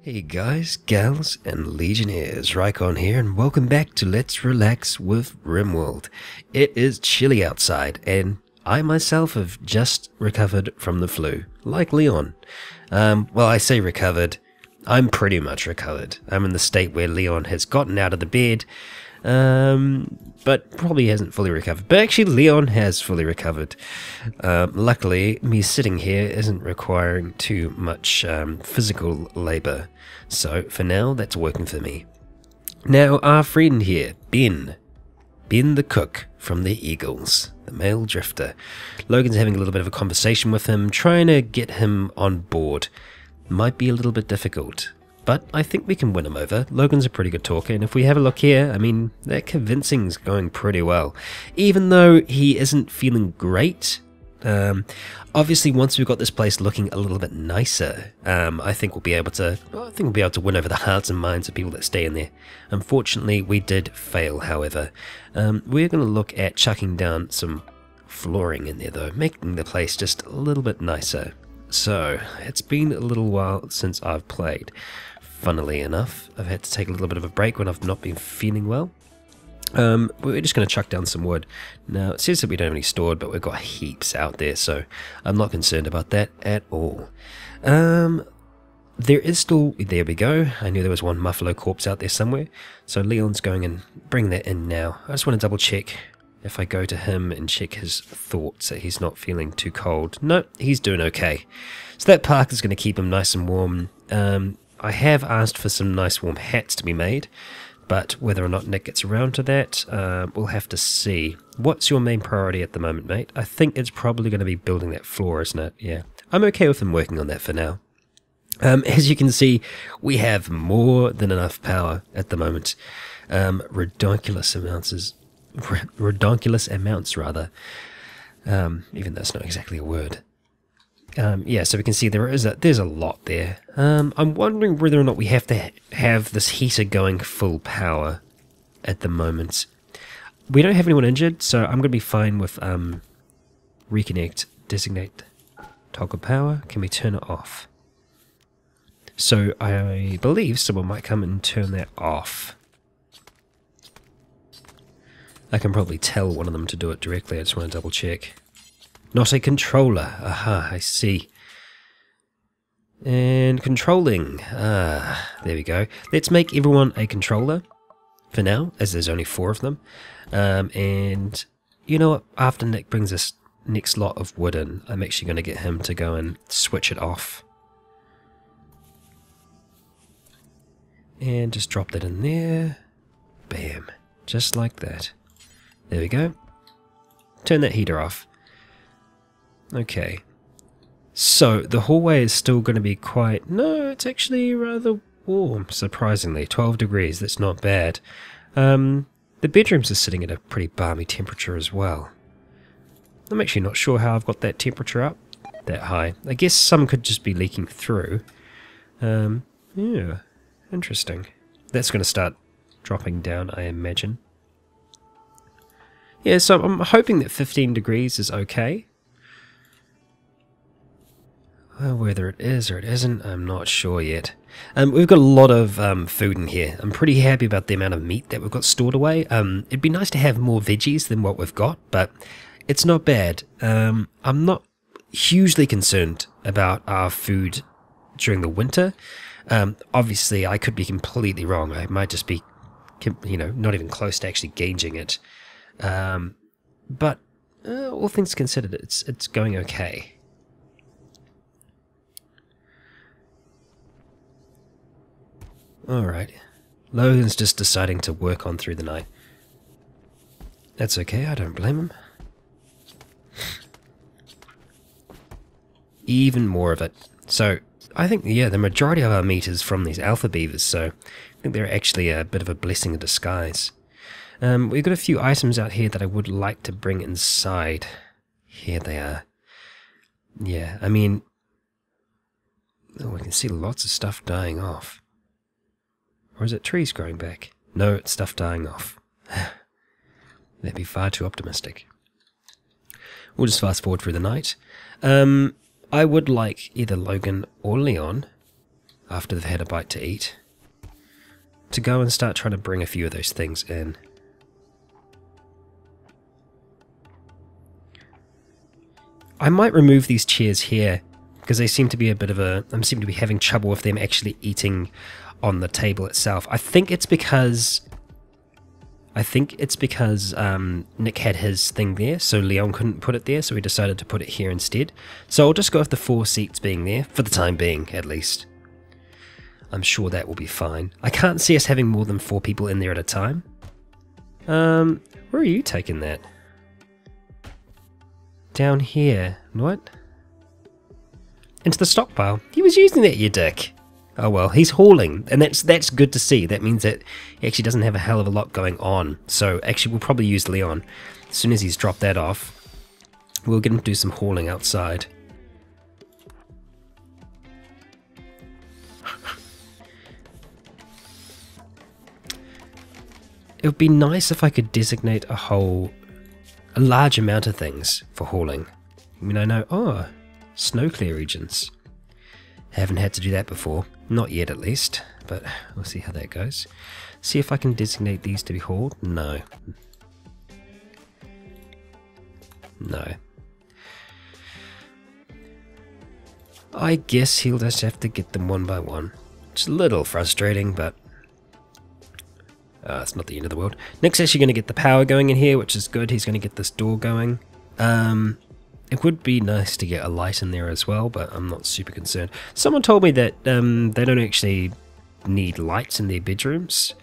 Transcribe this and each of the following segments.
Hey guys, gals, and legionnaires, Rycon here, and welcome back to Let's Relax with RimWorld. It is chilly outside, and I myself have just recovered from the flu, like Leon. Well, I say recovered, I'm pretty much recovered. I'm in the state where Leon has gotten out of the bed, but probably hasn't fully recovered. But actually, Leon has fully recovered. Luckily, me sitting here isn't requiring too much physical labor. So, for now, that's working for me. Now, our friend here, Ben the cook from the Eagles, the male drifter. Logan's having a little bit of a conversation with him, trying to get him on board. Might be a little bit difficult, but I think we can win him over. Logan's a pretty good talker, and if we have a look here, I mean, that convincing's going pretty well. Even though he isn't feeling great, obviously once we've got this place looking a little bit nicer, I think we'll be able to win over the hearts and minds of people that stay in there. Unfortunately, we did fail, however. We're going to look at chucking down some flooring in there, though, making the place just a little bit nicer. So, it's been a little while since I've played. Funnily enough, I've had to take a little bit of a break when I've not been feeling well. We're just going to chuck down some wood. Now, it says that we don't have any stored, but we've got heaps out there, so I'm not concerned about that at all. There is still... There we go. I knew there was one Muffalo corpse out there somewhere. So Leon's going and bring that in now. I just want to double check if I go to him and check his thoughts that he's not feeling too cold. No, he's doing okay. So that park is going to keep him nice and warm. I have asked for some nice warm hats to be made, but whether or not Nick gets around to that, we'll have to see. What's your main priority at the moment, mate? I think it's probably going to be building that floor, isn't it? Yeah, I'm okay with him working on that for now. As you can see, we have more than enough power at the moment. Redonkulous amounts, rather. Even though it's not exactly a word. Yeah, so we can see there's a lot there. I'm wondering whether or not we have to have this heater going full power at the moment. We don't have anyone injured, so I'm going to be fine with reconnect, designate, toggle power. Can we turn it off? So I believe someone might come and turn that off. I can probably tell one of them to do it directly. I just want to double check. Not a controller. Aha, I see. And controlling. Ah, there we go. Let's make everyone a controller for now, as there's only 4 of them. And you know what? After Nick brings this next lot of wood in, I'm actually going to get him to go and switch it off. And just drop that in there. Bam. Just like that. There we go. Turn that heater off. Okay. So, the hallway is still going to be quite... No, it's actually rather warm, surprisingly. 12 degrees, that's not bad. The bedrooms are sitting at a pretty balmy temperature as well. I'm actually not sure how I've got that temperature up that high. I guess some could just be leaking through. Yeah, interesting. That's going to start dropping down, I imagine. Yeah, so I'm hoping that 15 degrees is okay. Well, whether it is or it isn't, I'm not sure yet. We've got a lot of food in here. I'm pretty happy about the amount of meat that we've got stored away. It'd be nice to have more veggies than what we've got, but it's not bad. I'm not hugely concerned about our food during the winter. Obviously, I could be completely wrong. I might just be, not even close to actually gauging it. But all things considered, it's going okay. Alright. Logan's just deciding to work on through the night. That's okay, I don't blame him. Even more of it. So, I think, yeah, the majority of our meat is from these alpha beavers, so I think they're actually a bit of a blessing in disguise. We've got a few items out here that I would like to bring inside. Here they are. Yeah, I mean... Oh, we can see lots of stuff dying off. Or is it trees growing back? No, it's stuff dying off. That'd be far too optimistic. We'll just fast forward through the night. I would like either Logan or Leon after they've had a bite to eat, to go and start trying to bring a few of those things in. I might remove these chairs here because they seem to be a bit of a... I seem to be having trouble with them actually eating on the table itself. I think it's because Nick had his thing there, so Leon couldn't put it there, so he decided to put it here instead. So I'll just go with the 4 seats being there, for the time being, at least. I'm sure that will be fine. I can't see us having more than 4 people in there at a time. Where are you taking that? Down here. What? Into the stockpile. He was using that, you dick. Oh well, he's hauling, and that's good to see. That means that he actually doesn't have a hell of a lot going on. So actually we'll probably use Leon. As soon as he's dropped that off, we'll get him to do some hauling outside. It would be nice if I could designate a large amount of things for hauling. I mean, I know, oh, snow clear regions. Haven't had to do that before. Not yet, at least. But we'll see how that goes. See if I can designate these to be hauled. No. No. I guess he'll just have to get them one by one. It's a little frustrating, but... it's not the end of the world. Nick's actually going to get the power going in here, which is good. He's going to get this door going. It would be nice to get a light in there as well, but I'm not super concerned. Someone told me that they don't actually need lights in their bedrooms.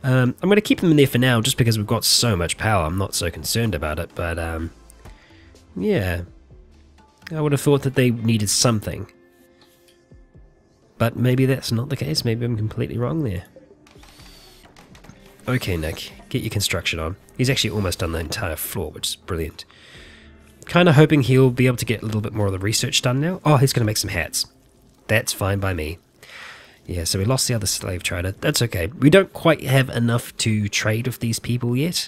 I'm going to keep them in there for now, just because we've got so much power. I'm not so concerned about it, but yeah. I would have thought that they needed something. But maybe that's not the case. Maybe I'm completely wrong there. Okay, Nick, get your construction on. He's actually almost done the entire floor, which is brilliant. Kind of hoping he'll be able to get a little bit more of the research done now. Oh, he's going to make some hats. That's fine by me. Yeah, so we lost the other slave trader. That's okay. We don't quite have enough to trade with these people yet.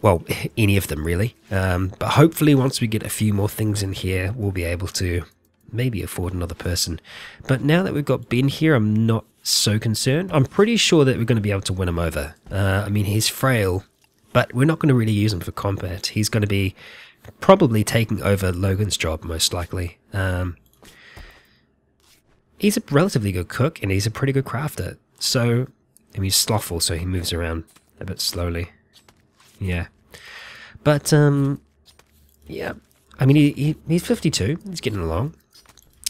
Well, any of them really. But hopefully once we get a few more things in here, we'll be able to maybe afford another person. But now that we've got Ben here, I'm not so concerned. I'm pretty sure that we're going to be able to win him over. I mean, he's frail, but we're not going to really use him for combat. He's going to be probably taking over Logan's job, most likely. He's a relatively good cook, and he's a pretty good crafter. So, I mean, he's slothful, so he moves around a bit slowly. Yeah. But, yeah. I mean, he's 52. He's getting along.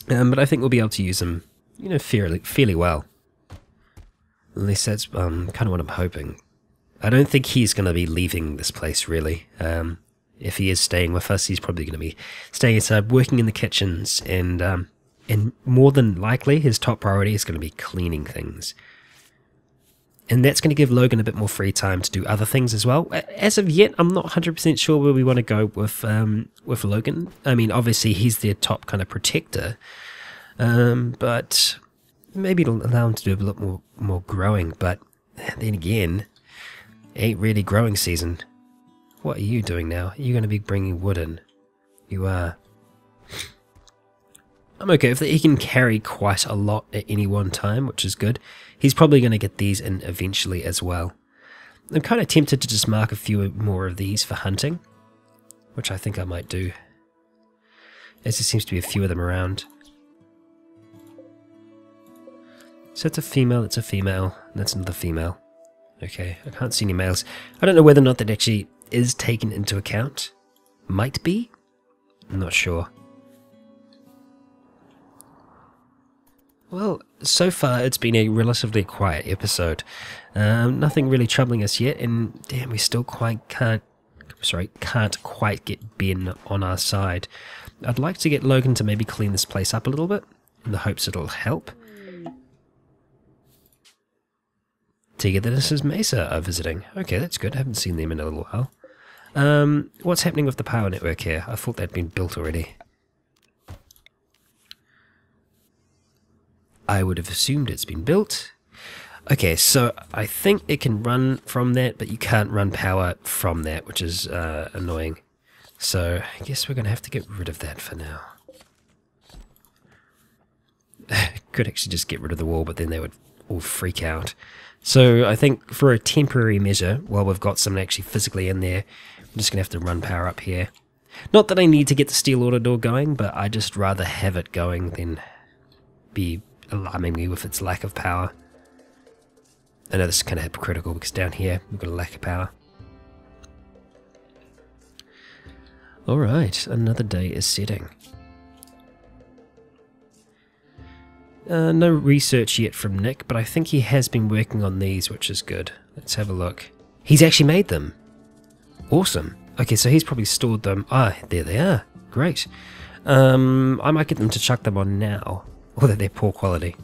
But I think we'll be able to use him, you know, fairly well. At least that's kind of what I'm hoping. I don't think he's going to be leaving this place, really. If he is staying with us, he's probably going to be staying inside, working in the kitchens, and more than likely, his top priority is going to be cleaning things. And that's going to give Logan a bit more free time to do other things as well. As of yet, I'm not 100% sure where we want to go with Logan. I mean, obviously, he's their top kind of protector. But maybe it'll allow him to do a lot more growing. But then again, it ain't really growing season. What are you doing now? Are you going to be bringing wood in? You are. I'm okay if he can carry quite a lot at any one time, which is good. He's probably going to get these in eventually as well. I'm kind of tempted to just mark a few more of these for hunting, which I think I might do, as there seems to be a few of them around. So it's a female, and that's another female. Okay, I can't see any males. I don't know whether or not that actually is taken into account. Might be? I'm not sure. Well, so far it's been a relatively quiet episode. Nothing really troubling us yet, and damn, we still can't quite get Ben on our side. I'd like to get Logan to maybe clean this place up a little bit, in the hopes it'll help. Together, this is Mesa are visiting. Okay, that's good. I haven't seen them in a little while. What's happening with the power network here? I thought that'd been built already. I would have assumed it's been built. Okay, so I think it can run from that, but you can't run power from that, which is annoying. So I guess we're going to have to get rid of that for now. Could actually just get rid of the wall, but then they would all freak out. So I think for a temporary measure, while we've got someone actually physically in there, I'm just going to have to run power up here. Not that I need to get the steel auto door going, but I just rather have it going than be alarming me with its lack of power. I know this is kind of hypocritical because down here we've got a lack of power. Alright, another day is setting. No research yet from Nick, but I think he has been working on these, which is good. Let's have a look. He's actually made them. Awesome. Okay, so he's probably stored them. Ah, there they are. Great. I might get them to chuck them on now. Although they're poor quality.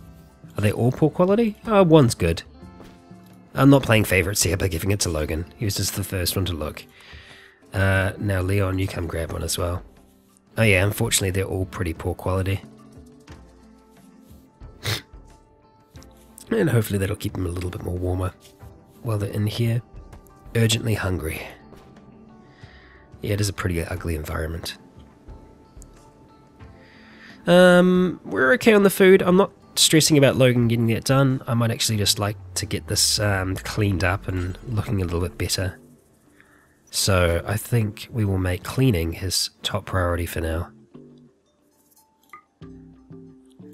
Are they all poor quality? One's good. I'm not playing favourites here by giving it to Logan. He was just the first one to look. Now Leon, you come grab one as well. Oh yeah, unfortunately they're all pretty poor quality. And hopefully that'll keep them a little bit more warmer while they're in here. Urgently hungry. Yeah, it is a pretty ugly environment. We're okay on the food. I'm not stressing about Logan getting that done. I might actually just like to get this cleaned up and looking a little bit better. So I think we will make cleaning his top priority for now.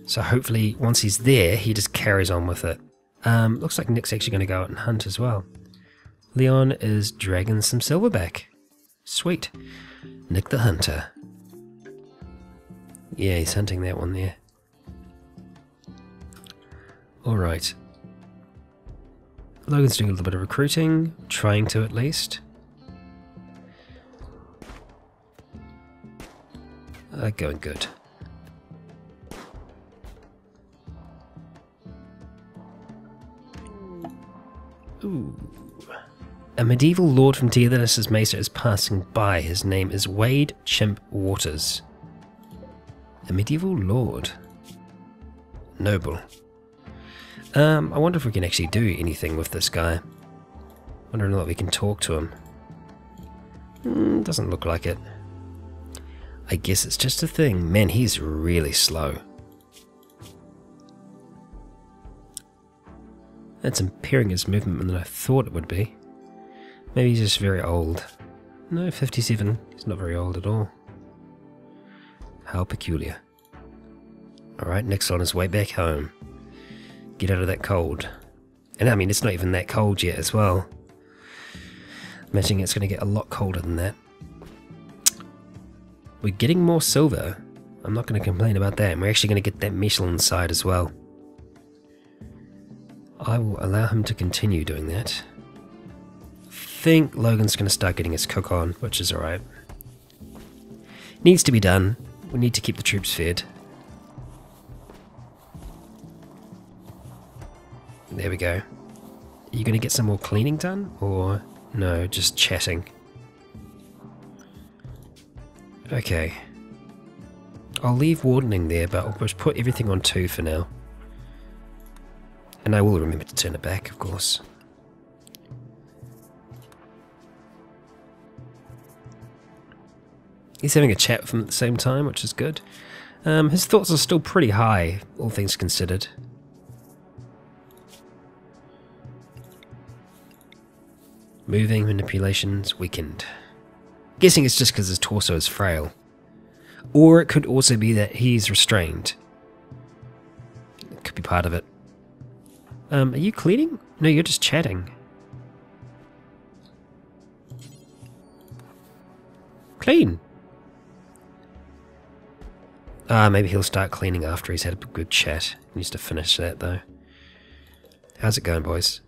So hopefully once he's there, he just carries on with it. Looks like Nick's actually going to go out and hunt as well. Leon is dragging some silverback. Sweet. Nick the Hunter. Yeah, he's hunting that one there. Alright. Logan's doing a little bit of recruiting, trying to at least. Going good. Ooh. A medieval lord from Dearth's Mesa is passing by. His name is Wade Chimp Waters. A medieval lord. Noble. I wonder if we can actually do anything with this guy. Wonder if we can talk to him. Doesn't look like it. I guess it's just a thing. Man, he's really slow. That's impairing his movement than I thought it would be. Maybe he's just very old. No, 57. He's not very old at all. How peculiar. Alright, Nick's on his way back home. Get out of that cold. And I mean, it's not even that cold yet as well. Imagining it's going to get a lot colder than that. We're getting more silver. I'm not going to complain about that. And we're actually going to get that metal inside as well. I will allow him to continue doing that. I think Logan's going to start getting his cook on, which is alright. Needs to be done. We need to keep the troops fed. There we go. Are you going to get some more cleaning done? Or no, just chatting? Okay. I'll leave wardening there, but I'll just put everything on 2 for now. And I will remember to turn it back, of course. He's having a chat with him at the same time, which is good. His thoughts are still pretty high, all things considered. Moving manipulations weakened. Guessing it's just because his torso is frail. Or it could also be that he's restrained. It could be part of it. Are you cleaning? No, you're just chatting. Clean. Maybe he'll start cleaning after he's had a good chat. He needs to finish that though. How's it going, boys?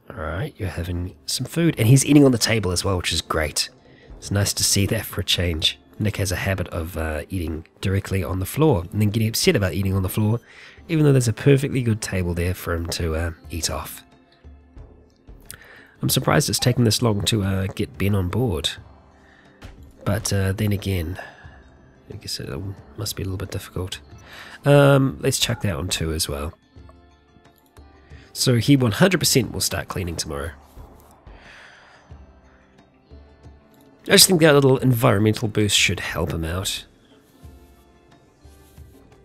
Alright, you're having some food. And he's eating on the table as well, which is great. It's nice to see that for a change. Nick has a habit of eating directly on the floor and then getting upset about eating on the floor, even though there's a perfectly good table there for him to eat off. I'm surprised it's taken this long to get Ben on board. But then again, I guess it must be a little bit difficult. Let's chuck that on 2 as well. So he 100% will start cleaning tomorrow. I just think that little environmental boost should help him out.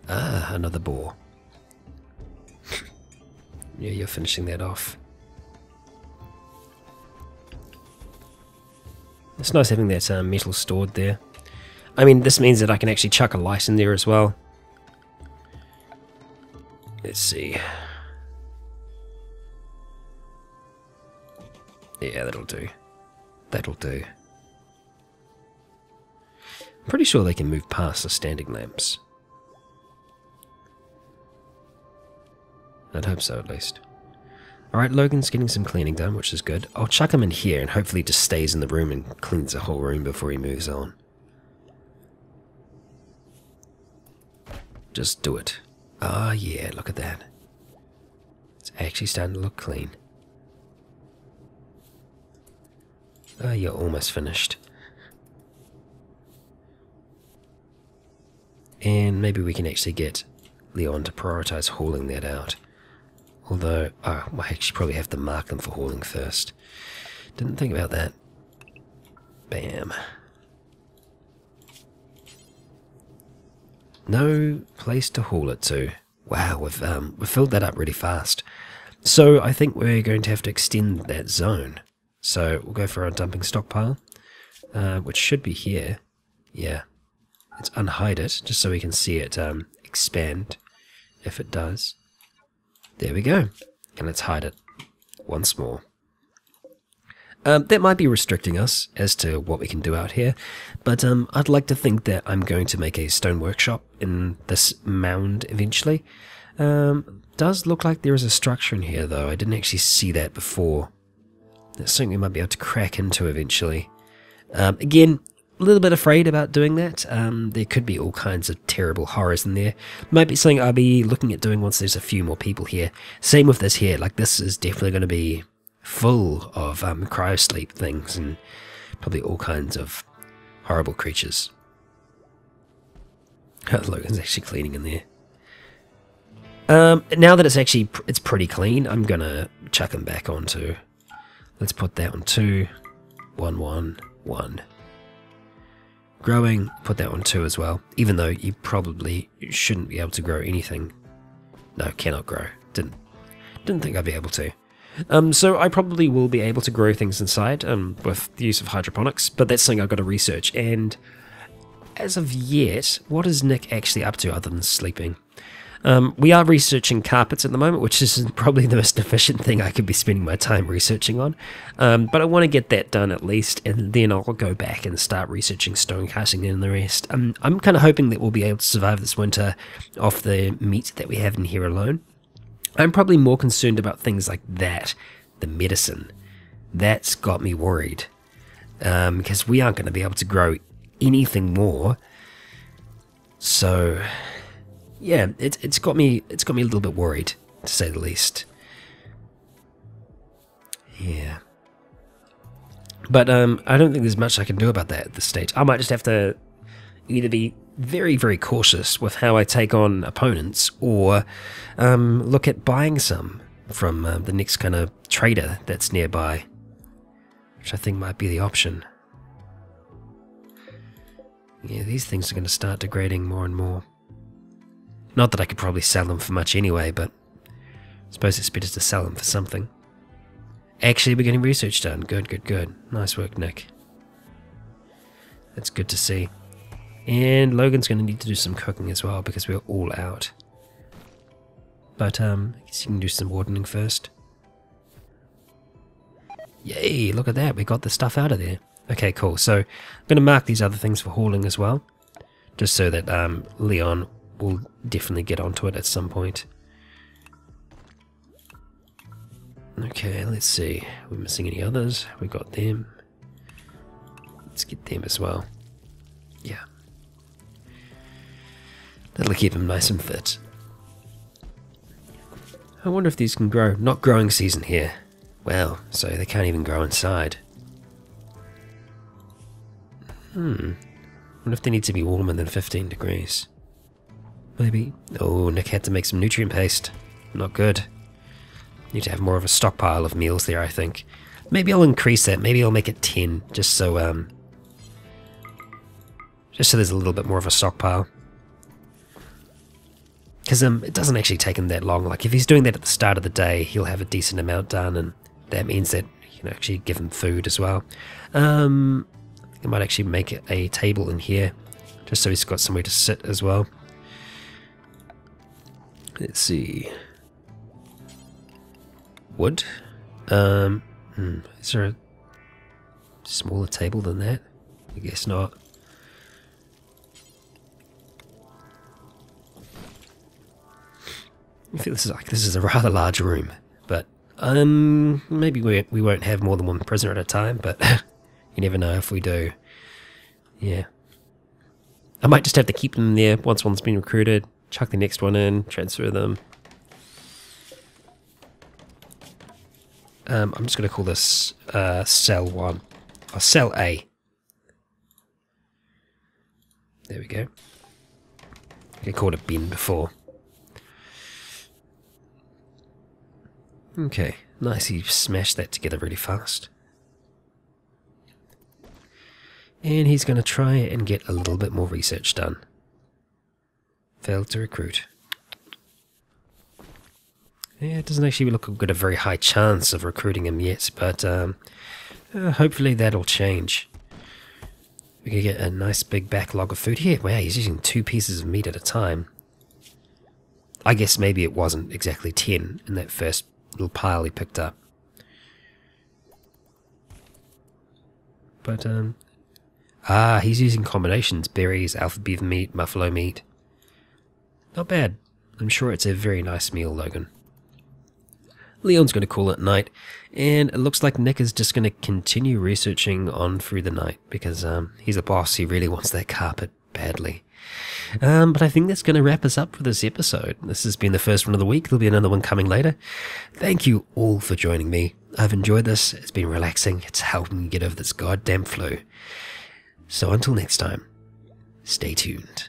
Ah, another boar. Yeah, you're finishing that off. It's nice having that metal stored there. I mean, this means that I can actually chuck a light in there as well. Let's see. Yeah, that'll do. That'll do. I'm pretty sure they can move past the standing lamps. I'd hope so, at least. Alright, Logan's getting some cleaning done, which is good. I'll chuck him in here and hopefully he just stays in the room and cleans the whole room before he moves on. Just do it. Ah, yeah, look at that. It's actually starting to look clean. Ah, you're almost finished. And maybe we can actually get Leon to prioritize hauling that out. Although, I actually probably have to mark them for hauling first. Didn't think about that. Bam. No place to haul it to. Wow, we've filled that up really fast. So I think we're going to have to extend that zone. So we'll go for our dumping stockpile, which should be here. Yeah. Let's unhide it, just so we can see it expand, if it does. There we go. And let's hide it once more. That might be restricting us as to what we can do out here, but I'd like to think that I'm going to make a stone workshop in this mound eventually. Does look like there is a structure in here, though. I didn't actually see that before. That's something we might be able to crack into eventually. Again, a little bit afraid about doing that. There could be all kinds of terrible horrors in there. Might be something I'll be looking at doing once there's a few more people here. Same with this here. Like, this is definitely going to be full of cryosleep things and probably all kinds of horrible creatures. Logan's actually cleaning in there. Now that it's pretty clean, I'm gonna chuck him back onto. Let's put that on 2, 1, 1, 1. Growing, put that on 2 as well. Even though you probably shouldn't be able to grow anything. No, cannot grow. Didn't think I'd be able to. So I probably will be able to grow things inside with the use of hydroponics, but that's something I've got to research. And as of yet, what is Nick actually up to other than sleeping? We are researching carpets at the moment, which is probably the most efficient thing I could be spending my time researching on. But I want to get that done at least, and then I'll go back and start researching stone casting and the rest. I'm kind of hoping that we'll be able to survive this winter off the meat that we have in here alone. I'm probably more concerned about things like that, the medicine. That's got me worried, because we aren't going to be able to grow anything more. So yeah, it's got me a little bit worried, to say the least. Yeah. But I don't think there's much I can do about that at this stage. I might just have to either be very, very cautious with how I take on opponents, or look at buying some from the next kind of trader that's nearby, which I think might be the option. Yeah, these things are going to start degrading more and more. Not that I could probably sell them for much anyway, but I suppose it's better to sell them for something. Actually, we're getting research done. Good, good, good. Nice work, Nick. That's good to see. And Logan's going to need to do some cooking as well, because we're all out. But I guess you can do some wardening first. Yay, look at that. We got the stuff out of there. Okay, cool. So I'm going to mark these other things for hauling as well, just so that Leon will definitely get onto it at some point. Okay, let's see. We're missing any others? We got them. Let's get them as well. Yeah. That'll keep them nice and fit. I wonder if these can grow. Not growing season here. Wow, so they can't even grow inside. I wonder if they need to be warmer than 15 degrees. Maybe. Oh, Nick had to make some nutrient paste. Not good. Need to have more of a stockpile of meals there, I think. Maybe I'll increase that. Maybe I'll make it 10, just so there's a little bit more of a stockpile. Because it doesn't actually take him that long. Like if he's doing that at the start of the day, he'll have a decent amount done, and that means that you can actually give him food as well. I might actually make a table in here, just so he's got somewhere to sit as well. Let's see. Wood. Is there a smaller table than that? I guess not. I feel this is a rather large room, but maybe we won't have more than one prisoner at a time, but you never know if we do. Yeah. I might just have to keep them there once one's been recruited, chuck the next one in, transfer them. I'm just going to call this cell 1, or cell A. There we go. I called it bin before. Okay, nice, he smashed that together really fast. And he's going to try and get a little bit more research done. Failed to recruit. Yeah, it doesn't actually look like we've got a very high chance of recruiting him yet, but hopefully that'll change. We can get a nice big backlog of food here. Wow, he's using 2 pieces of meat at a time. I guess maybe it wasn't exactly 10 in that first little pile he picked up. But, he's using combinations. Berries, alpha beaver meat, buffalo meat. Not bad. I'm sure it's a very nice meal, Logan. Leon's going to call it night, and it looks like Nick is just going to continue researching on through the night, because he's a boss, he really wants that carpet badly. But I think that's going to wrap us up for this episode. This has been the first one of the week. There'll be another one coming later. Thank you all for joining me. I've enjoyed this. It's been relaxing. It's helping me get over this goddamn flu. So until next time, stay tuned.